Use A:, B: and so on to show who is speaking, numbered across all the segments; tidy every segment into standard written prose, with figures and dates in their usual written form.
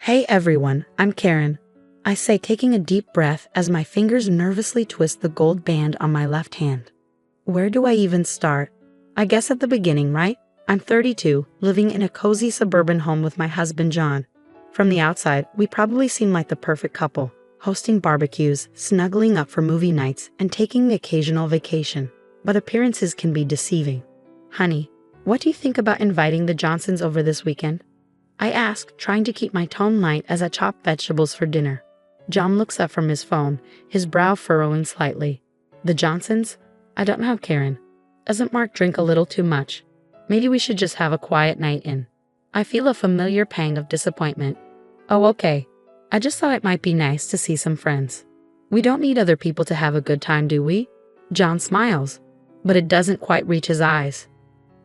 A: Hey everyone, I'm Karen. I say, taking a deep breath as my fingers nervously twist the gold band on my left hand. Where do I even start? I guess at the beginning, right? I'm 32, living in a cozy suburban home with my husband John. From the outside, we probably seem like the perfect couple, hosting barbecues, snuggling up for movie nights, and taking the occasional vacation. But appearances can be deceiving. Honey, what do you think about inviting the Johnsons over this weekend? I ask, trying to keep my tone light as I chop vegetables for dinner. John looks up from his phone, his brow furrowing slightly. The Johnsons? I don't know, Karen. Doesn't Mark drink a little too much? Maybe we should just have a quiet night in. I feel a familiar pang of disappointment. Oh, okay. I just thought it might be nice to see some friends. We don't need other people to have a good time, do we? John smiles, but it doesn't quite reach his eyes.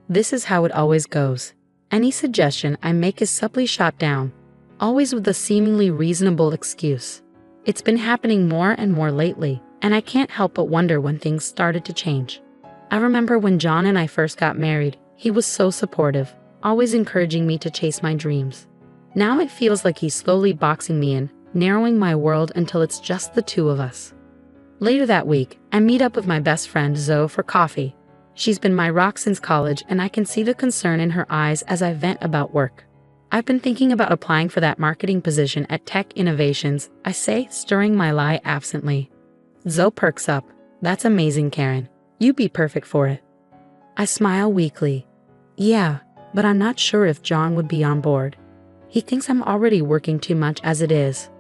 A: This is how it always goes. Any suggestion I make is subtly shot down, always with a seemingly reasonable excuse. It's been happening more and more lately, and I can't help but wonder when things started to change. I remember when John and I first got married, he was so supportive, always encouraging me to chase my dreams. Now it feels like he's slowly boxing me in, narrowing my world until it's just the two of us. Later that week, I meet up with my best friend Zoe for coffee. She's been my rock since college, and I can see the concern in her eyes as I vent about work. I've been thinking about applying for that marketing position at Tech Innovations, I say, stirring my lie absently. Zoe perks up. That's amazing, Karen. You'd be perfect for it. I smile weakly. Yeah, but I'm not sure if John would be on board. He thinks I'm already working too much as it is.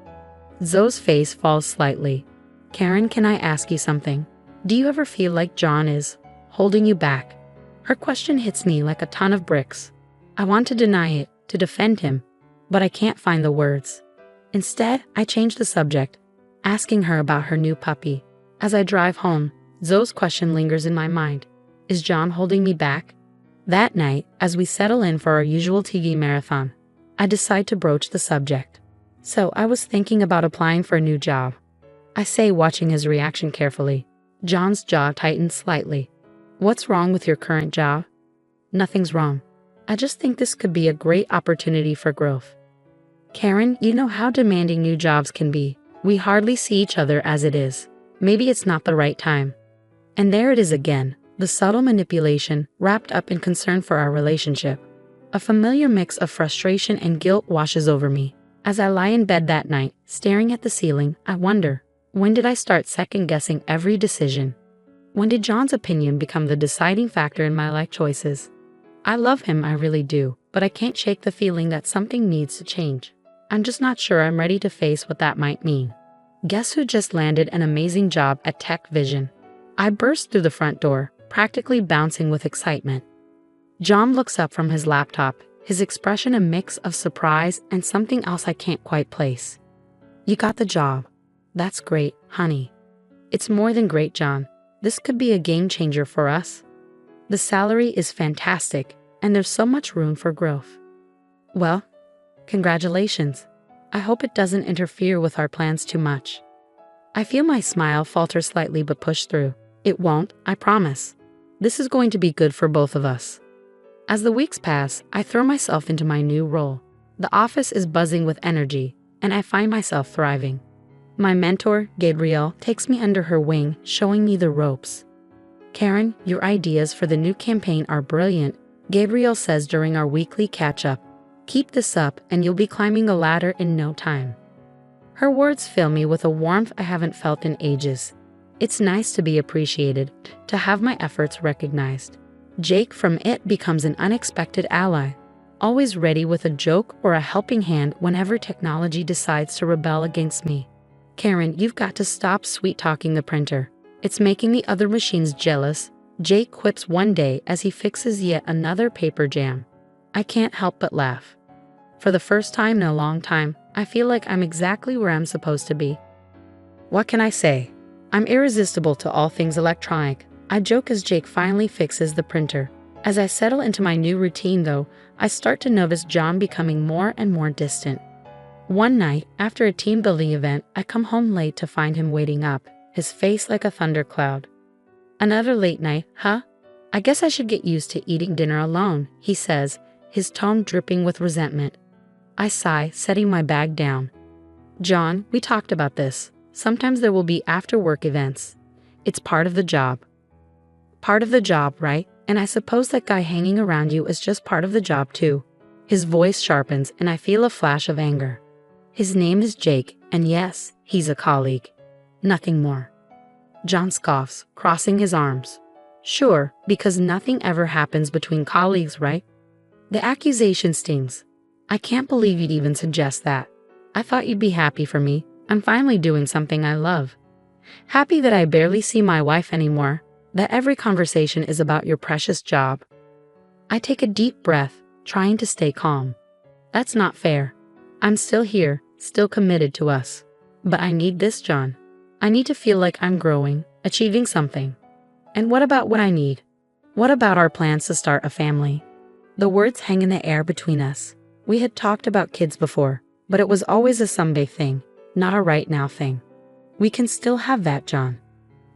A: Zoe's face falls slightly. Karen, can I ask you something? Do you ever feel like John is holding you back? Her question hits me like a ton of bricks. I want to deny it, to defend him, but I can't find the words. Instead, I change the subject, asking her about her new puppy. As I drive home, Zoe's question lingers in my mind. Is John holding me back? That night, as we settle in for our usual TV marathon, I decide to broach the subject. So I was thinking about applying for a new job. I say, watching his reaction carefully. John's jaw tightens slightly. What's wrong with your current job? Nothing's wrong. I just think this could be a great opportunity for growth. Karen, you know how demanding new jobs can be. We hardly see each other as it is. Maybe it's not the right time. And there it is again, the subtle manipulation wrapped up in concern for our relationship. A familiar mix of frustration and guilt washes over me. As I lie in bed that night, staring at the ceiling, I wonder, when did I start second-guessing every decision? When did John's opinion become the deciding factor in my life choices? I love him, I really do, but I can't shake the feeling that something needs to change. I'm just not sure I'm ready to face what that might mean. Guess who just landed an amazing job at Tech Vision? I burst through the front door, practically bouncing with excitement. John looks up from his laptop, his expression a mix of surprise and something else I can't quite place. You got the job. That's great, honey. It's more than great, John. This could be a game changer for us. The salary is fantastic, and there's so much room for growth. Well, congratulations. I hope it doesn't interfere with our plans too much. I feel my smile falter slightly but push through. It won't, I promise. This is going to be good for both of us. As the weeks pass, I throw myself into my new role. The office is buzzing with energy, and I find myself thriving. My mentor, Gabrielle, takes me under her wing, showing me the ropes. Karen, your ideas for the new campaign are brilliant, Gabrielle says during our weekly catch-up. Keep this up and you'll be climbing a ladder in no time. Her words fill me with a warmth I haven't felt in ages. It's nice to be appreciated, to have my efforts recognized. Jake from IT becomes an unexpected ally, always ready with a joke or a helping hand whenever technology decides to rebel against me. Karen, you've got to stop sweet-talking the printer. It's making the other machines jealous, Jake quips one day as he fixes yet another paper jam. I can't help but laugh. For the first time in a long time, I feel like I'm exactly where I'm supposed to be. What can I say? I'm irresistible to all things electronic. I joke as Jake finally fixes the printer. As I settle into my new routine, though, I start to notice John becoming more and more distant. One night, after a team building event, I come home late to find him waiting up, his face like a thundercloud. Another late night, huh? I guess I should get used to eating dinner alone, he says, his tone dripping with resentment. I sigh, setting my bag down. John, we talked about this. Sometimes there will be after-work events. It's part of the job. Part of the job, right? And I suppose that guy hanging around you is just part of the job too. His voice sharpens and I feel a flash of anger. His name is Jake, and yes, he's a colleague. Nothing more. John scoffs, crossing his arms. Sure, because nothing ever happens between colleagues, right? The accusation stings. I can't believe you'd even suggest that. I thought you'd be happy for me. I'm finally doing something I love. Happy that I barely see my wife anymore, that every conversation is about your precious job. I take a deep breath, trying to stay calm. That's not fair. I'm still here, still committed to us. But I need this, John. I need to feel like I'm growing, achieving something. And what about what I need? What about our plans to start a family? The words hang in the air between us. We had talked about kids before, but it was always a someday thing, not a right now thing. We can still have that, John.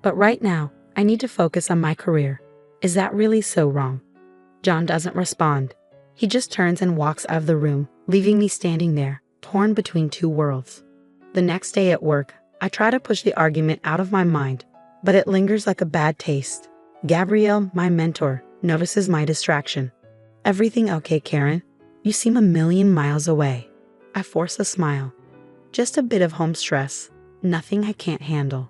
A: But right now, I need to focus on my career. Is that really so wrong? John doesn't respond. He just turns and walks out of the room, leaving me standing there, torn between two worlds. The next day at work, I try to push the argument out of my mind, but it lingers like a bad taste. Gabrielle, my mentor, notices my distraction. Everything okay, Karen? You seem a million miles away. I force a smile. Just a bit of home stress. Nothing I can't handle.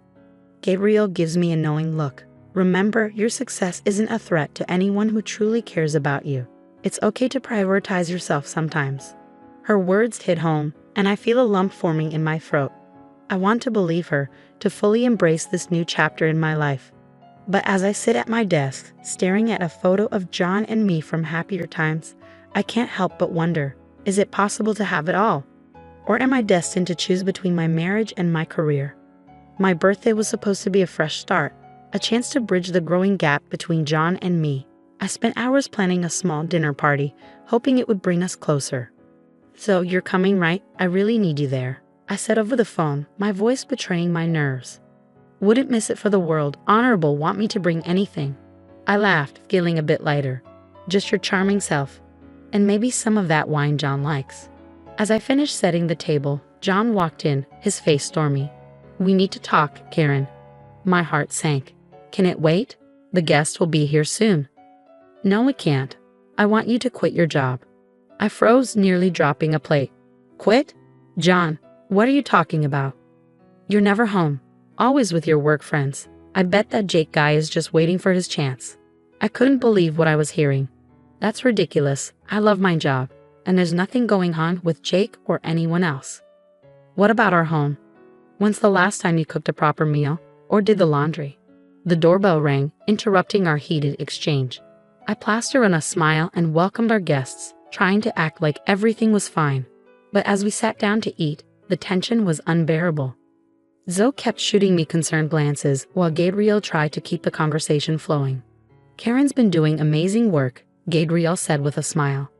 A: Gabrielle gives me a knowing look. Remember, your success isn't a threat to anyone who truly cares about you. It's okay to prioritize yourself sometimes. Her words hit home, and I feel a lump forming in my throat. I want to believe her, to fully embrace this new chapter in my life. But as I sit at my desk, staring at a photo of John and me from happier times, I can't help but wonder, is it possible to have it all? Or am I destined to choose between my marriage and my career? My birthday was supposed to be a fresh start, a chance to bridge the growing gap between John and me. I spent hours planning a small dinner party, hoping it would bring us closer. So you're coming, right? I really need you there, I said over the phone, my voice betraying my nerves. Wouldn't miss it for the world. Honorable want me to bring anything. I laughed, feeling a bit lighter. Just your charming self. And maybe some of that wine John likes. As I finished setting the table, John walked in, his face stormy. We need to talk, Karen. My heart sank. Can it wait? The guest will be here soon. No, it can't. I want you to quit your job. I froze, nearly dropping a plate. Quit? John, what are you talking about? You're never home. Always with your work friends. I bet that Jake guy is just waiting for his chance. I couldn't believe what I was hearing. That's ridiculous. I love my job, and there's nothing going on with Jake or anyone else. What about our home? When's the last time you cooked a proper meal, or did the laundry? The doorbell rang, interrupting our heated exchange. I plastered on a smile and welcomed our guests, trying to act like everything was fine. But as we sat down to eat, the tension was unbearable. Zoe kept shooting me concerned glances while Gabrielle tried to keep the conversation flowing. Karen's been doing amazing work, Gabrielle said with a smile.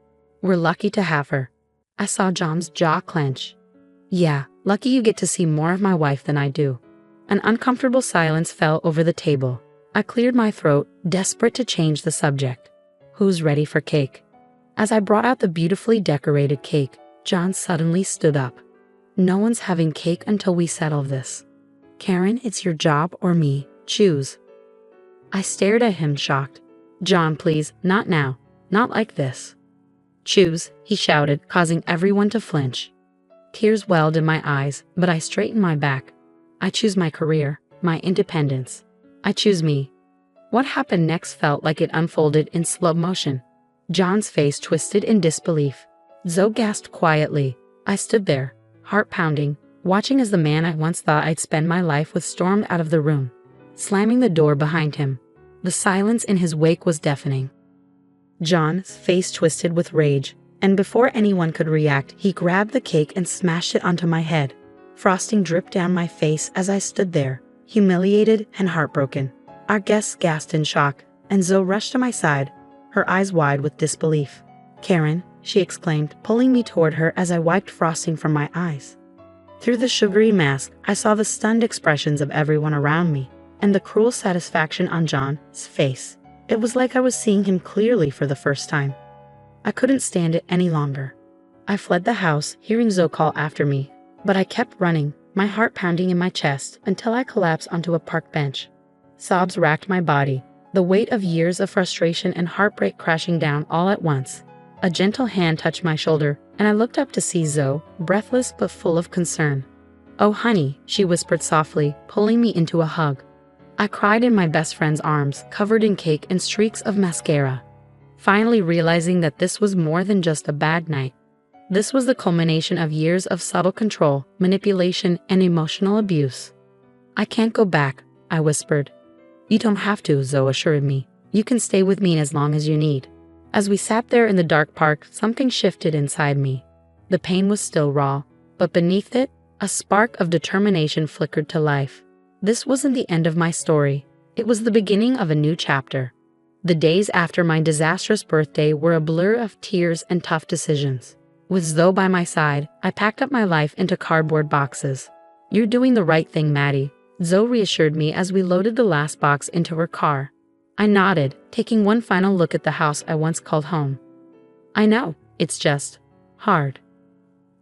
A: We're lucky to have her. I saw John's jaw clench. Yeah, lucky you get to see more of my wife than I do. An uncomfortable silence fell over the table. I cleared my throat, desperate to change the subject. Who's ready for cake? As I brought out the beautifully decorated cake, John suddenly stood up. No one's having cake until we settle this. Karen, it's your job or me. Choose. I stared at him, shocked. John, please, not now. Not like this. Choose, he shouted, causing everyone to flinch. Tears welled in my eyes, but I straightened my back. I choose my career, my independence. I choose me. What happened next felt like it unfolded in slow motion. John's face twisted in disbelief. Zoe gasped quietly. I stood there, heart pounding, watching as the man I once thought I'd spend my life with stormed out of the room, slamming the door behind him. The silence in his wake was deafening. John's face twisted with rage, and before anyone could react, he grabbed the cake and smashed it onto my head. Frosting dripped down my face as I stood there, humiliated and heartbroken. Our guests gasped in shock, and Zoe rushed to my side, her eyes wide with disbelief. Karen, she exclaimed, pulling me toward her as I wiped frosting from my eyes. Through the sugary mask, I saw the stunned expressions of everyone around me, and the cruel satisfaction on John's face. It was like I was seeing him clearly for the first time. I couldn't stand it any longer. I fled the house, hearing Zoe call after me, but I kept running, my heart pounding in my chest until I collapsed onto a park bench. Sobs racked my body, the weight of years of frustration and heartbreak crashing down all at once. A gentle hand touched my shoulder, and I looked up to see Zoe, breathless but full of concern. "Oh honey," she whispered softly, pulling me into a hug. I cried in my best friend's arms, covered in cake and streaks of mascara, finally realizing that this was more than just a bad night. This was the culmination of years of subtle control, manipulation, and emotional abuse. "I can't go back," I whispered. "You don't have to," Zoe assured me. "You can stay with me as long as you need." As we sat there in the dark park, something shifted inside me. The pain was still raw, but beneath it, a spark of determination flickered to life. This wasn't the end of my story. It was the beginning of a new chapter. The days after my disastrous birthday were a blur of tears and tough decisions. With Zoe by my side, I packed up my life into cardboard boxes. "You're doing the right thing, Maddie," Zoe reassured me as we loaded the last box into her car. I nodded, taking one final look at the house I once called home. "I know, it's just hard."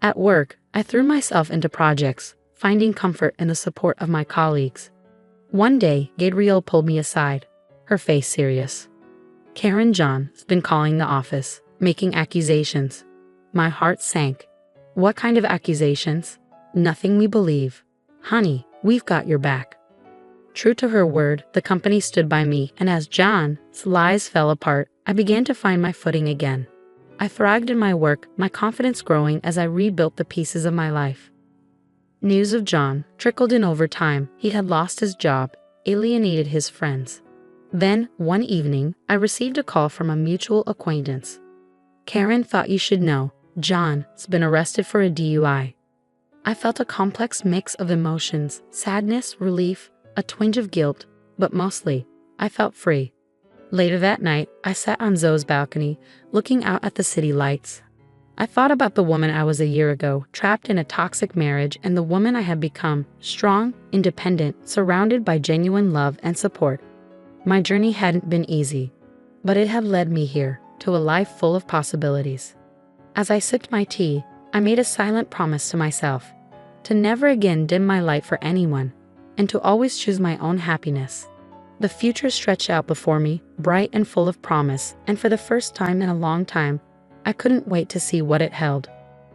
A: At work, I threw myself into projects, finding comfort in the support of my colleagues. One day, Gabrielle pulled me aside, her face serious. "Karen, John's been calling the office, making accusations." My heart sank. "What kind of accusations?" "Nothing we believe." "Honey, we've got your back." True to her word, the company stood by me, and as John's lies fell apart, I began to find my footing again. I thrived in my work, my confidence growing as I rebuilt the pieces of my life. News of John trickled in over time. He had lost his job, alienated his friends. Then, one evening, I received a call from a mutual acquaintance. "Karen, thought you should know, John's been arrested for a DUI." I felt a complex mix of emotions, sadness, relief, a twinge of guilt, but mostly, I felt free. Later that night, I sat on Zoe's balcony, looking out at the city lights. I thought about the woman I was a year ago, trapped in a toxic marriage, and the woman I had become, strong, independent, surrounded by genuine love and support. My journey hadn't been easy, but it had led me here, to a life full of possibilities. As I sipped my tea, I made a silent promise to myself, to never again dim my light for anyone, and to always choose my own happiness. The future stretched out before me, bright and full of promise, and for the first time in a long time, I couldn't wait to see what it held.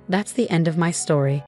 A: That's the end of my story.